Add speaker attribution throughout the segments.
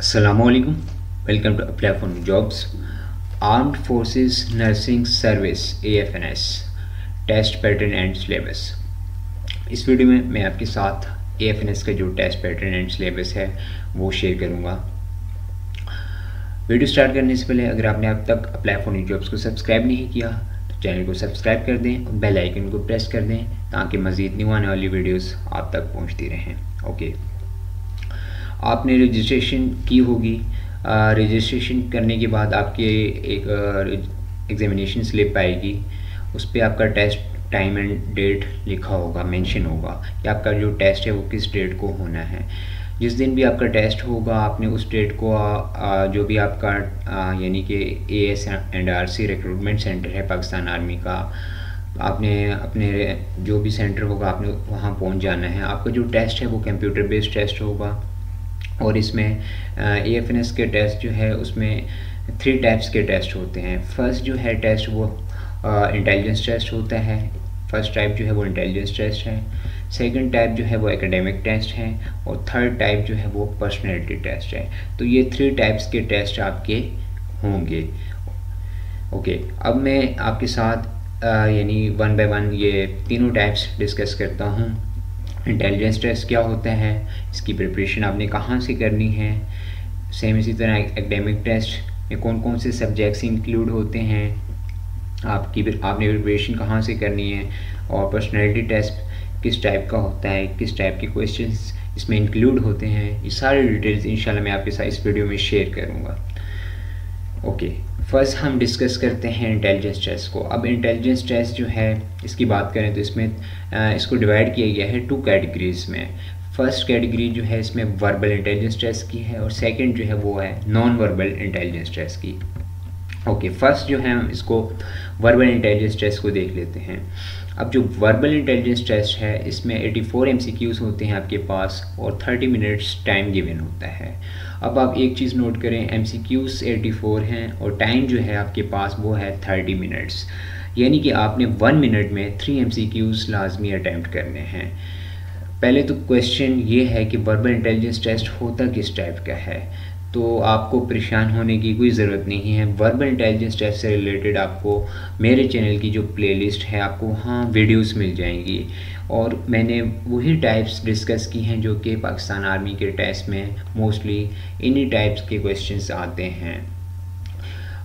Speaker 1: Assalamualaikum. Welcome to Apply for New Jobs. Armed Forces Nursing Service AFNS test pattern and syllabus. इस video में मैं आपके साथ AFNS का जो टेस्ट पैटर्न एंड सिलेबस है वो शेयर करूंगा। वीडियो स्टार्ट करने से पहले अगर आपने अब तक अप्लाई फॉर न्यू जॉब्स को सब्सक्राइब नहीं किया तो चैनल को सब्सक्राइब कर दें और बेल आइकन को प्रेस कर दें ताकि मज़ीद न्यू आने वाली वीडियोस आप तक पहुंचती रहें। ओके, आपने रजिस्ट्रेशन की होगी। रजिस्ट्रेशन करने के बाद आपके एक एग्जामिनेशन स्लिप आएगी, उस पर आपका टेस्ट टाइम एंड डेट लिखा होगा, मेंशन होगा कि आपका जो टेस्ट है वो किस डेट को होना है। जिस दिन भी आपका टेस्ट होगा आपने उस डेट को जो भी आपका यानी कि AS&RC रिक्रूटमेंट सेंटर है पाकिस्तान आर्मी का, आपने अपने जो भी सेंटर होगा आपने वहाँ पहुँच जाना है। आपका जो टेस्ट है वो कंप्यूटर बेस्ड टेस्ट होगा और इसमें AFNS के टेस्ट जो है उसमें 3 टाइप्स के टेस्ट होते हैं। फर्स्ट जो है टेस्ट वो इंटेलिजेंस टेस्ट होता है। फर्स्ट टाइप जो है वो इंटेलिजेंस टेस्ट है, सेकंड टाइप जो है वो एकेडमिक टेस्ट है और थर्ड टाइप जो है वो पर्सनैलिटी टेस्ट है। तो ये 3 टाइप्स के टेस्ट आपके होंगे। ओके, अब मैं आपके साथ यानी 1 बाय 1 ये तीनों टाइप्स डिस्कस करता हूँ। इंटेलिजेंस टेस्ट क्या होता है, इसकी प्रिपरेशन आपने कहाँ से करनी है, सेम इसी तरह एकेडमिक टेस्ट में कौन कौन से सब्जेक्ट्स इंक्लूड होते हैं, आपने प्रिपरेशन कहाँ से करनी है, और पर्सनैलिटी टेस्ट किस टाइप का होता है, किस टाइप के क्वेश्चंस इसमें इंक्लूड होते हैं, ये सारे डिटेल्स इंशाल्लाह मैं आपके साथ इस वीडियो में शेयर करूँगा। ओके, फर्स्ट हम डिस्कस करते हैं इंटेलिजेंस टेस्ट को। अब इंटेलिजेंस टेस्ट जो है इसकी बात करें तो इसमें इसको डिवाइड किया गया है 2 कैटेगरीज में। फर्स्ट कैटेगरी जो है इसमें वर्बल इंटेलिजेंस टेस्ट की है और सेकंड जो है वो है नॉन वर्बल इंटेलिजेंस टेस्ट की। ओके, फर्स्ट जो है हम इसको वर्बल इंटेलिजेंस टेस्ट को देख लेते हैं। अब जो वर्बल इंटेलिजेंस टेस्ट है इसमें 84 MCQs होते हैं आपके पास और 30 मिनट्स टाइम गिवन होता है। अब आप एक चीज़ नोट करें, MCQs 84 हैं और टाइम जो है आपके पास वो है 30 मिनट्स, यानी कि आपने 1 मिनट में 3 MCQs लाजमी अटैम्प्ट करने हैं। पहले तो क्वेश्चन ये है कि वर्बल इंटेलिजेंस टेस्ट होता किस टाइप का है, तो आपको परेशान होने की कोई ज़रूरत नहीं है। वर्बल इंटेलिजेंस टेस्ट से रिलेटेड आपको मेरे चैनल की जो प्लेलिस्ट है आपको वहाँ वीडियोस मिल जाएंगी और मैंने वही टाइप्स डिस्कस की हैं जो कि पाकिस्तान आर्मी के टेस्ट में मोस्टली इन्हीं टाइप्स के क्वेश्चंस आते हैं।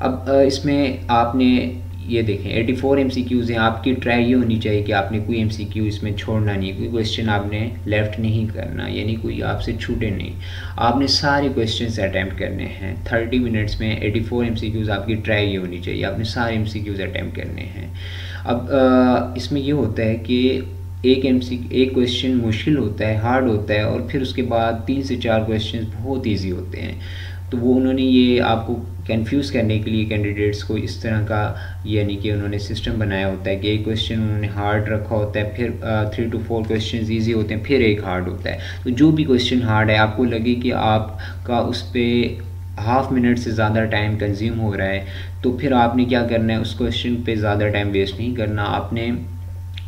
Speaker 1: अब इसमें आपने ये देखें 84 MCQs हैं, आपकी ट्राई ये होनी चाहिए कि आपने कोई MCQ इसमें छोड़ना नहीं, कोई क्वेश्चन आपने लेफ़्ट नहीं करना, यानी कोई आपसे छूटे नहीं, आपने सारे क्वेश्चंस अटैम्प्ट करने हैं। 30 मिनट्स में 84 MCQs आपकी ट्राई ये होनी चाहिए, आपने सारे MCQs अटैम्प्ट करने हैं। अब इसमें ये होता है कि एक क्वेश्चन मुश्किल होता है, हार्ड होता है और फिर उसके बाद 3 से 4 क्वेश्चन बहुत ईजी होते हैं। तो वो उन्होंने ये आपको कंफ्यूज करने के लिए कैंडिडेट्स को इस तरह का यानी कि उन्होंने सिस्टम बनाया होता है कि एक क्वेश्चन उन्होंने हार्ड रखा होता है, फिर 3 to 4 क्वेश्चन ईजी होते हैं, फिर एक हार्ड होता है। तो जो भी क्वेश्चन हार्ड है आपको लगे कि आपका उस पर हाफ मिनट से ज़्यादा टाइम कंज्यूम हो रहा है तो फिर आपने क्या करना है, उस क्वेश्चन पे ज़्यादा टाइम वेस्ट नहीं करना। आपने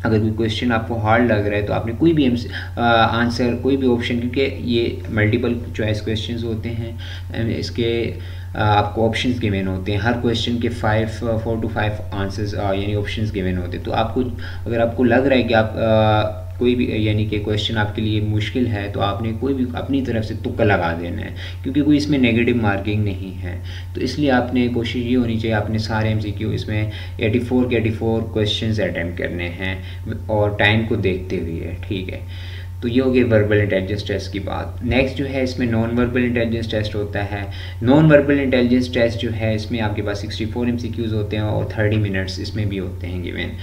Speaker 1: अगर कोई क्वेश्चन आपको हार्ड लग रहा है तो आपने कोई भी आंसर, कोई भी ऑप्शन, क्योंकि ये मल्टीपल चॉइस क्वेश्चंस होते हैं, इसके आपको ऑप्शंस गिवन होते हैं, हर क्वेश्चन के 4 to 5 आंसर्स यानी ऑप्शंस गिवन होते हैं। तो आपको अगर आपको लग रहा है कि आप कोई भी यानी कि क्वेश्चन आपके लिए मुश्किल है तो आपने कोई भी अपनी तरफ से तुक्का लगा देना है, क्योंकि कोई इसमें नेगेटिव मार्किंग नहीं है। तो इसलिए आपने कोशिश ये होनी चाहिए आपने सारे MCQ इसमें 84 के 84 क्वेश्चंस अटैम्प्ट करने हैं और टाइम को देखते हुए, ठीक है। तो ये हो गई वर्बल इंटेलिजेंस टेस्ट की बात। नेक्स्ट जो है इसमें नॉन वर्बल इंटेलिजेंस टेस्ट होता है। नॉन वर्बल इंटेलिजेंस टेस्ट जो है इसमें आपके पास 64 MCQs होते हैं और 30 मिनट्स इसमें भी होते हैं गिवन।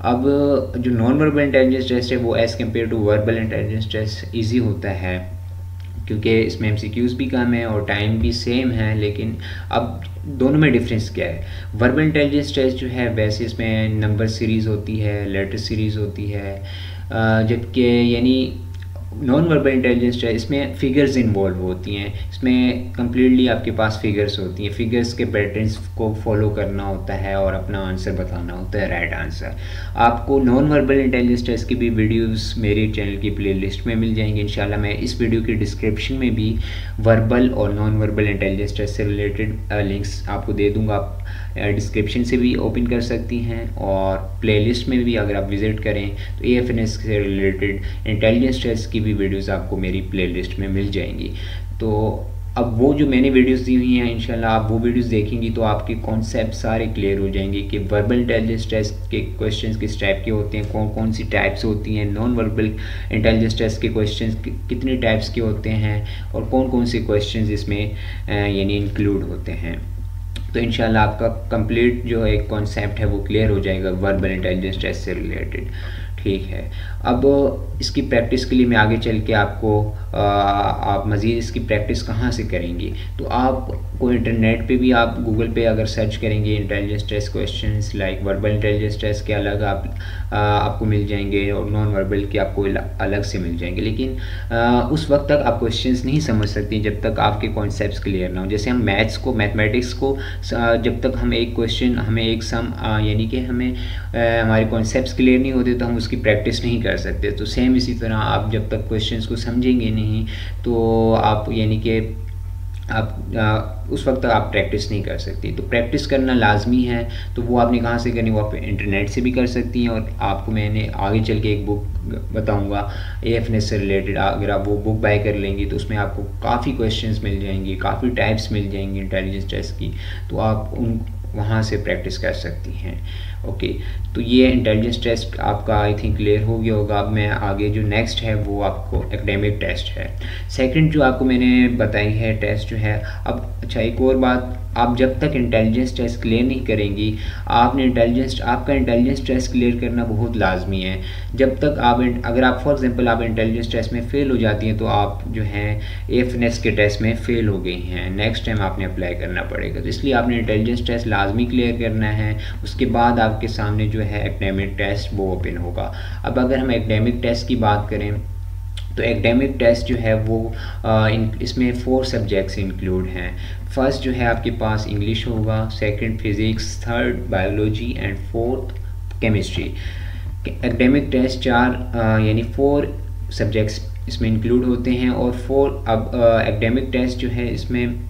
Speaker 1: अब जो नॉन वर्बल इंटेलिजेंस टेस्ट है वो as compare to verbal intelligence test easy होता है क्योंकि इसमें MCQs भी कम है और टाइम भी सेम है। लेकिन अब दोनों में डिफरेंस क्या है, वर्बल इंटेलिजेंस टेस्ट जो है वैसे इसमें नंबर सीरीज़ होती है, लेटर सीरीज़ होती है, जबकि यानी नॉन वर्बल इंटेलिजेंस है, इसमें फिगर्स इन्वॉल्व होती हैं, इसमें कम्प्लीटली आपके पास फिगर्स होती हैं, फिगर्स के पैटर्न्स को फॉलो करना होता है और अपना आंसर बताना होता है, राइट आंसर। आपको नॉन वर्बल इंटेलिजेंस टेस्ट की भी वीडियोस मेरे चैनल की प्लेलिस्ट में मिल जाएंगी इंशाल्लाह। मैं इस वीडियो के डिस्क्रिप्शन में भी वर्बल और नॉन वर्बल इंटेलिजेंस टेस्ट से रिलेटेड लिंक्स आपको दे दूँगा, आप डिस्क्रिप्शन से भी ओपन कर सकती हैं, और प्लेलिस्ट में भी अगर आप विज़िट करें तो AFNS से रिलेटेड इंटेलिजेंस टेस्ट की भी वीडियोस आपको मेरी प्लेलिस्ट में मिल जाएंगी। तो अब वो जो मैंने वीडियोस दी हुई हैं इंशाल्लाह आप वो वीडियोस देखेंगी तो आपके कॉन्सेप्ट सारे क्लियर हो जाएंगे कि वर्बल इंटेलिजेंस टेस्ट के क्वेश्चंस किस टाइप के होते हैं, कौन कौन सी टाइप्स होती हैं, नॉन वर्बल इंटेलिजेंस टेस्ट के क्वेश्चंस कितने टाइप्स के होते हैं, और कौन कौन से क्वेश्चंस इसमें यानी इंक्लूड होते हैं। तो इंशाल्लाह आपका कंप्लीट जो एक कॉन्सेप्ट है वो क्लियर हो जाएगा वर्बल इंटेलिजेंस टेस्ट से रिलेटेड, ठीक है। अब इसकी प्रैक्टिस के लिए मैं आगे चल के आपको आप मज़ीद इसकी प्रैक्टिस कहाँ से करेंगी, तो आपको इंटरनेट पे भी आप गूगल पे अगर सर्च करेंगे intelligence test questions like verbal intelligence test के अलग आपको मिल जाएंगे और नॉन वर्बल के आपको अलग से मिल जाएंगे, लेकिन उस वक्त तक आप क्वेश्चंस नहीं समझ सकती जब तक आपके कॉन्सेप्ट्स क्लियर ना हो। जैसे हम मैथमेटिक्स को जब तक हम एक क्वेश्चन हमें एक सम यानी कि हमें हमारे कॉन्सेप्ट्स क्लियर नहीं होते तो हम उसकी प्रैक्टिस नहीं कर सकते। तो सेम इसी तरह आप जब तक क्वेश्चंस को समझेंगे नहीं तो आप यानी कि आप उस वक्त तक आप प्रैक्टिस नहीं कर सकती। तो प्रैक्टिस करना लाजमी है, तो वो आपने कहाँ से करनी, वो आप इंटरनेट से भी कर सकती हैं, और आपको मैंने आगे चल के एक बुक बताऊंगा AFNS से रिलेटेड, अगर आप वो बुक बाय कर लेंगी तो उसमें आपको काफ़ी क्वेश्चंस मिल जाएंगी, काफ़ी टाइप्स मिल जाएंगी इंटेलिजेंस टेस्ट की, तो आप उन वहाँ से प्रैक्टिस कर सकती हैं। ओके, तो ये इंटेलिजेंस टेस्ट आपका आई थिंक क्लियर हो गया होगा। अब मैं आगे जो नेक्स्ट है वो आपको एकेडमिक टेस्ट है। सेकंड जो आपको मैंने बताई है टेस्ट जो है, अब अच्छा एक और बात, आप जब तक इंटेलिजेंस टेस्ट क्लियर नहीं करेंगी आपका इंटेलिजेंस टेस्ट क्लियर करना बहुत लाजमी है। जब तक आप अगर आप फॉर एग्जांपल आप इंटेलिजेंस टेस्ट में फ़ेल हो जाती हैं तो आप जो हैं AFNS के टेस्ट में फ़ेल हो गई हैं, नेक्स्ट टाइम आपने अप्लाई करना पड़ेगा। तो इसलिए आपने इंटेलिजेंस टेस्ट लाजमी क्लियर करना है, उसके बाद आपके सामने जो है एकेडमिक टेस्ट वो ओपन होगा। अब अगर हम एकेडमिक टेस्ट की बात करें तो एकेडमिक टेस्ट जो है वो इसमें 4 सब्जेक्ट्स इंक्लूड हैं। फर्स्ट जो है आपके पास इंग्लिश होगा, second physics, third biology and fourth chemistry. Academic test 4 subjects इसमें इंक्लूड होते हैं, और 4 अब एकेडमिक टेस्ट जो है इसमें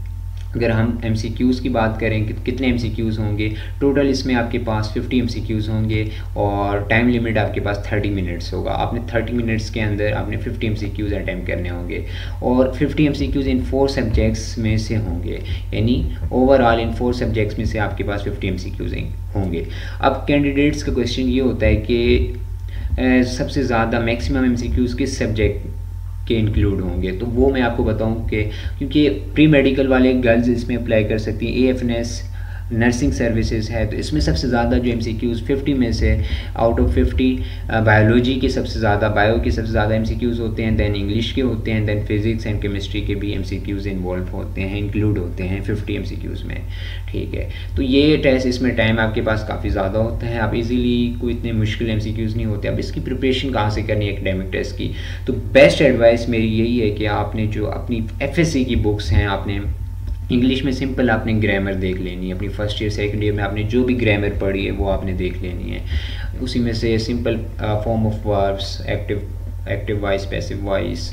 Speaker 1: अगर हम MCQs की बात करें कि कितने MCQs होंगे, टोटल इसमें आपके पास 50 MCQs होंगे, और टाइम लिमिट आपके पास 30 मिनट्स होगा। आपने 30 मिनट्स के अंदर आपने 50 MCQs अटैम्प्ट करने होंगे, और 50 MCQs इन 4 सब्जेक्ट्स में से होंगे, यानी ओवरऑल इन 4 सब्जेक्ट्स में से आपके पास 50 MCQs होंगे। अब कैंडिडेट्स का क्वेश्चन ये होता है कि सबसे ज़्यादा मैक्सिमम MCQs किस सब्जेक्ट के इंक्लूड होंगे, तो वो मैं आपको बताऊं कि क्योंकि प्री मेडिकल वाले गर्ल्स इसमें अप्लाई कर सकती हैं, AFNS नर्सिंग सर्विसेज है, तो इसमें सबसे ज़्यादा जो MCQs 50 में से आउट ऑफ 50 बायोलॉजी के सबसे ज़्यादा, बायो के सबसे ज़्यादा MCQs होते हैं, दैन इंग्लिश के होते हैं, दैन फिज़िक्स एंड केमिस्ट्री के भी MCQs इन्वॉल्व होते हैं, इंक्लूड होते हैं 50 MCQs में, ठीक है। तो ये टेस्ट इसमें टाइम आपके पास काफ़ी ज़्यादा होता है, आप इजीली कोई इतने मुश्किल MCQs नहीं होते। अब इसकी प्रिपरेशन कहाँ से करनी है एकेडमिक टेस्ट की, तो बेस्ट एडवाइस मेरी यही है कि आपने जो अपनी FSC की बुक्स हैं, आपने इंग्लिश में सिंपल आपने ग्रामर देख लेनी है, अपनी फर्स्ट ईयर सेकंड ईयर में आपने जो भी ग्रामर पढ़ी है वो आपने देख लेनी है। उसी में से simple form of verbs, active voice, passive voice,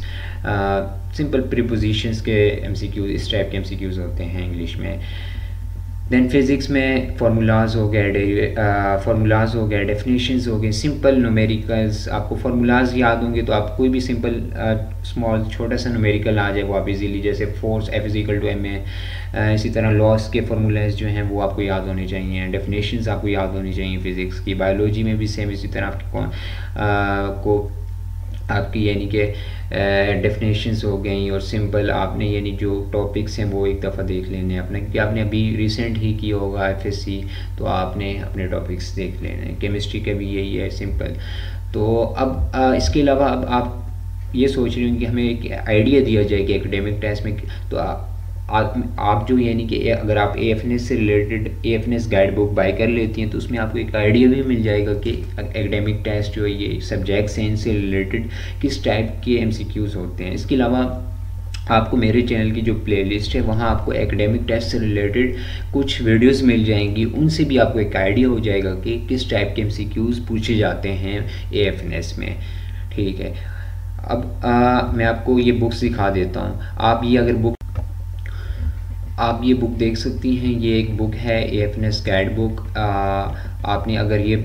Speaker 1: simple prepositions के MCQ, इस टाइप के MCQs होते हैं इंग्लिश में। दैन फिज़िक्स में फार्मूलाज हो गए, डेफिनेशंस हो गए, सिंपल न्यूमेरिकल्स। आपको फार्मूलाज याद होंगे तो आप कोई भी सिंपल स्मॉल छोटा सा न्यूमेरिकल आ जाए वो आप इजीली, जैसे फोर्स F=ma, इसी तरह लॉस के फार्मूलाज जो हैं वो आपको याद होने चाहिए, डेफिनेशंस आपको याद होनी चाहिए फिज़िक्स की। बायोलॉजी में भी सेम इसी तरह आपकी यानी कि डेफिनेशंस हो गई, और सिंपल आपने यानी जो टॉपिक्स हैं वो एक दफ़ा देख लेने हैं अपने, कि आपने अभी रिसेंट ही किया होगा FSC, तो आपने अपने टॉपिक्स देख लेने हैं। केमिस्ट्री का भी यही है सिंपल। तो अब इसके अलावा अब आप ये सोच रहे हो कि हमें एक आइडिया दिया जाए कि एकेडमिक टेस्ट में, तो आप जो यानी कि अगर आप AFNS से related AFNS guide book by कर लेती हैं तो उसमें आपको एक आइडिया भी मिल जाएगा कि एकेडमिक टेस्ट जो है ये सब्जेक्ट्स हैं इनसे रिलेटेड किस टाइप के MCQs होते हैं। इसके अलावा आपको मेरे चैनल की जो प्लेलिस्ट है वहाँ आपको एकेडमिक टेस्ट से रिलेटेड कुछ वीडियोस मिल जाएंगी, उनसे भी आपको एक आइडिया हो जाएगा कि किस टाइप के MCQs पूछे जाते हैं AFNS में। ठीक है, अब मैं आपको ये बुक्स दिखा देता हूँ। आप ये बुक देख सकती हैं। ये एक बुक है AFNS गाइड बुक। आपने अगर ये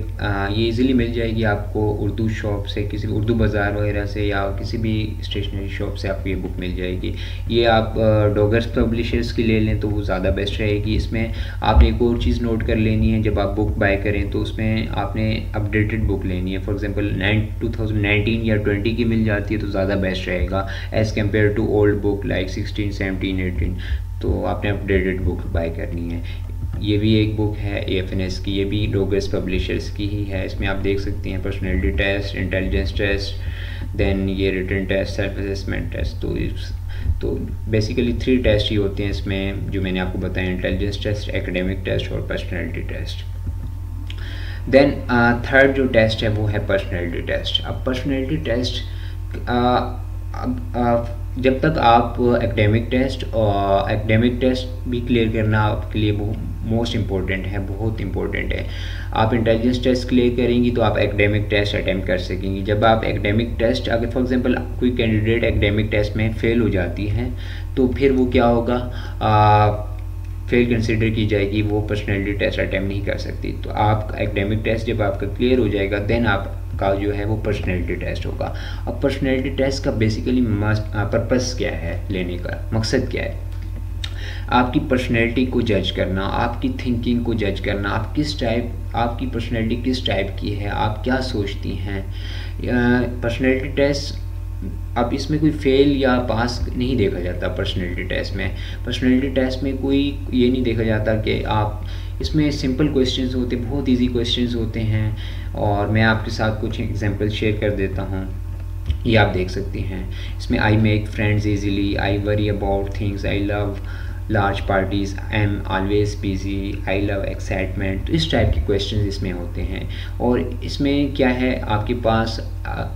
Speaker 1: इजीली मिल जाएगी आपको उर्दू शॉप से, किसी उर्दू बाज़ार वगैरह से या किसी भी स्टेशनरी शॉप से आपको ये बुक मिल जाएगी। ये आप डॉगर्स पब्लिशर्स की ले लें तो वो ज़्यादा बेस्ट रहेगी। इसमें आपने एक और चीज़ नोट कर लेनी है, जब आप बुक बाय करें तो उसमें आपने अपडेटेड बुक लेनी है। फॉर एग्जांपल 2019 या 20 की मिल जाती है तो ज़्यादा बेस्ट रहेगा as compare to old book like 16, 17, 18। तो आपने अपडेटेड बुक बाय करनी है। ये भी एक बुक है AFNS की, ये भी डॉगर्स पब्लिशर्स की ही है। इसमें आप देख सकती हैं personality test, intelligence test, then ये written test, self assessment test. तो बेसिकली 3 टेस्ट ही होते हैं इसमें जो मैंने आपको बताया, इंटेलिजेंस टेस्ट, एकेडमिक टेस्ट और पर्सनैलिटी टेस्ट। देन थर्ड जो टेस्ट है वो है पर्सनैलिटी टेस्ट। अब पर्सनैलिटी टेस्ट जब तक आप एकेडमिक टेस्ट भी क्लियर करना आपके लिए मोस्ट इम्पोर्टेंट है, बहुत इम्पोर्टेंट है। आप इंटेलिजेंस टेस्ट क्लियर करेंगी तो आप एकेडमिक टेस्ट अटैम्प्ट कर सकेंगी। जब आप एकेडमिक टेस्ट, अगर फॉर एग्जांपल कोई कैंडिडेट एकेडमिक टेस्ट में फेल हो जाती है तो फिर वो क्या होगा, फेल कंसिडर की जाएगी, वो पर्सनैलिटी टेस्ट अटैम्प्ट नहीं कर सकती। तो आप एकेडमिक टेस्ट जब आपका क्लियर हो जाएगा देन आपका जो है वो पर्सनैलिटी टेस्ट होगा। अब पर्सनैलिटी टेस्ट का बेसिकली पर्पस क्या है, लेने का मकसद क्या है? आपकी पर्सनैलिटी को जज करना, आपकी थिंकिंग को जज करना, आपकी पर्सनैलिटी किस टाइप की है, आप क्या सोचती हैं। पर्सनैलिटी टेस्ट, अब इसमें कोई फेल या पास नहीं देखा जाता। पर्सनैलिटी टेस्ट में कोई ये नहीं देखा जाता कि आप, इसमें सिंपल क्वेश्चंस होते, बहुत इजी क्वेश्चंस होते हैं। और मैं आपके साथ कुछ एग्जांपल शेयर कर देता हूँ, ये आप देख सकती हैं। इसमें आई make friends easily, I worry about things, I love large parties, I am always busy, I love excitement. तो इस टाइप के क्वेश्चंस इसमें होते हैं। और इसमें क्या है, आपके पास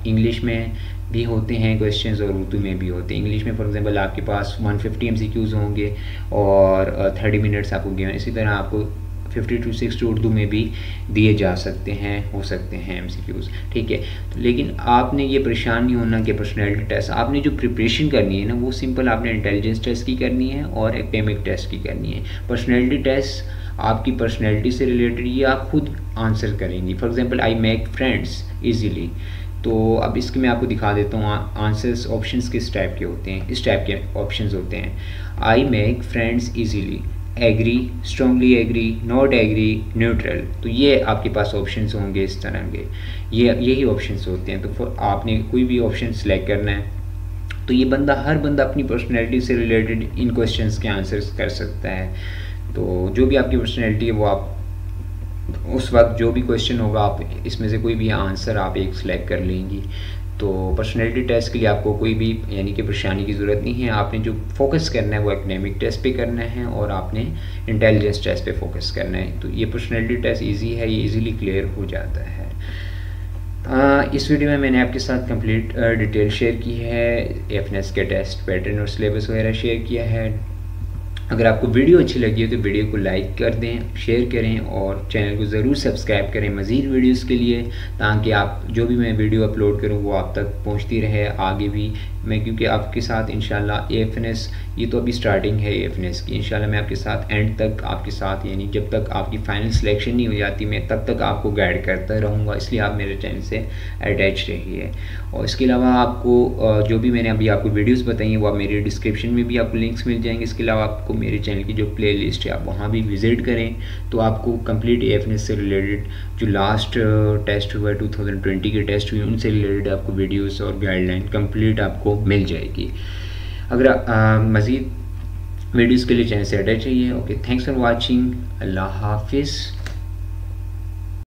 Speaker 1: इंग्लिश में भी होते हैं क्वेश्चंस और उर्दू में भी होते हैं। इंग्लिश में फॉर एग्जांपल आपके पास 150 MCQs होंगे और 30 मिनट्स आपको गिवन। इसी तरह आपको 50 to 60 उर्दू में भी दिए जा सकते हैं, हो सकते हैं MCQs। ठीक है, तो लेकिन आपने ये परेशान नहीं होना कि पर्सनैलिटी टेस्ट, आपने जो प्रिपरेशन करनी है ना वो सिंपल आपने इंटेलिजेंस टेस्ट की करनी है और एकेडमिक टेस्ट की करनी है। पर्सनैलिटी टेस्ट आपकी पर्सनैलिटी से रिलेटेड, ये आप खुद आंसर करेंगी। For example I make friends easily, तो अब इसके मैं आपको दिखा देता हूँ आंसर्स, ऑप्शंस किस टाइप के होते हैं। इस टाइप के ऑप्शंस होते हैं, I make friends easily, agree, strongly agree, not agree, neutral. तो ये आपके पास ऑप्शंस होंगे इस तरह के, यही ऑप्शंस होते हैं। तो आपने कोई भी ऑप्शन सेलेक्ट करना है। तो ये हर बंदा अपनी पर्सनैलिटी से रिलेटेड इन क्वेश्चंस के आंसर्स कर सकता है। तो जो भी आपकी पर्सनैलिटी है वो आप उस वक्त जो भी क्वेश्चन होगा आप इसमें से कोई भी आंसर आप एक सिलेक्ट कर लेंगी। तो पर्सनैलिटी टेस्ट के लिए आपको कोई भी यानी कि परेशानी की ज़रूरत नहीं है। आपने जो फोकस करना है वो एकेडमिक टेस्ट पे करना है और आपने इंटेलिजेंस टेस्ट पे फोकस करना है। तो ये पर्सनैलिटी टेस्ट इजी है, ये इजीली क्लियर हो जाता है। इस वीडियो में मैंने आपके साथ कंप्लीट डिटेल शेयर की है, AFNS के टेस्ट पैटर्न और सिलेबस वगैरह शेयर किया है। अगर आपको वीडियो अच्छी लगी है तो वीडियो को लाइक कर दें, शेयर करें और चैनल को ज़रूर सब्सक्राइब करें मज़ीद वीडियोस के लिए, ताकि आप जो भी मैं वीडियो अपलोड करूं वो आप तक पहुंचती रहे आगे भी। मैं क्योंकि आपके साथ इंशाल्लाह AFNS, ये तो अभी स्टार्टिंग है AFNS की, इंशाल्लाह मैं आपके साथ एंड तक आपके साथ, यानी जब तक आपकी फ़ाइनल सिलेक्शन नहीं हो जाती मैं तब तक आपको गाइड करता रहूँगा। इसलिए आप मेरे चैनल से अटैच रहिए। और इसके अलावा आपको जो भी मैंने अभी आपको वीडियोज़ बताई हैं वो आप मेरे डिस्क्रिप्शन में भी आपको लिंक्स मिल जाएंगे। इसके अलावा आपको मेरे चैनल की जो प्ले लिस्ट है आप वहाँ भी विज़िट करें, तो आपको कंप्लीट AFNS से रिलेटेड जो लास्ट टेस्ट हुआ 2020 के टेस्ट हुए उनसे रिलेटेड आपको वीडियोस और गाइडलाइन कंप्लीट आपको मिल जाएगी। अगर मज़ीद वीडियोस के लिए चैनल से अटैच रहिए। ओके, थैंक्स फॉर वाचिंग, अल्लाह हाफिज़।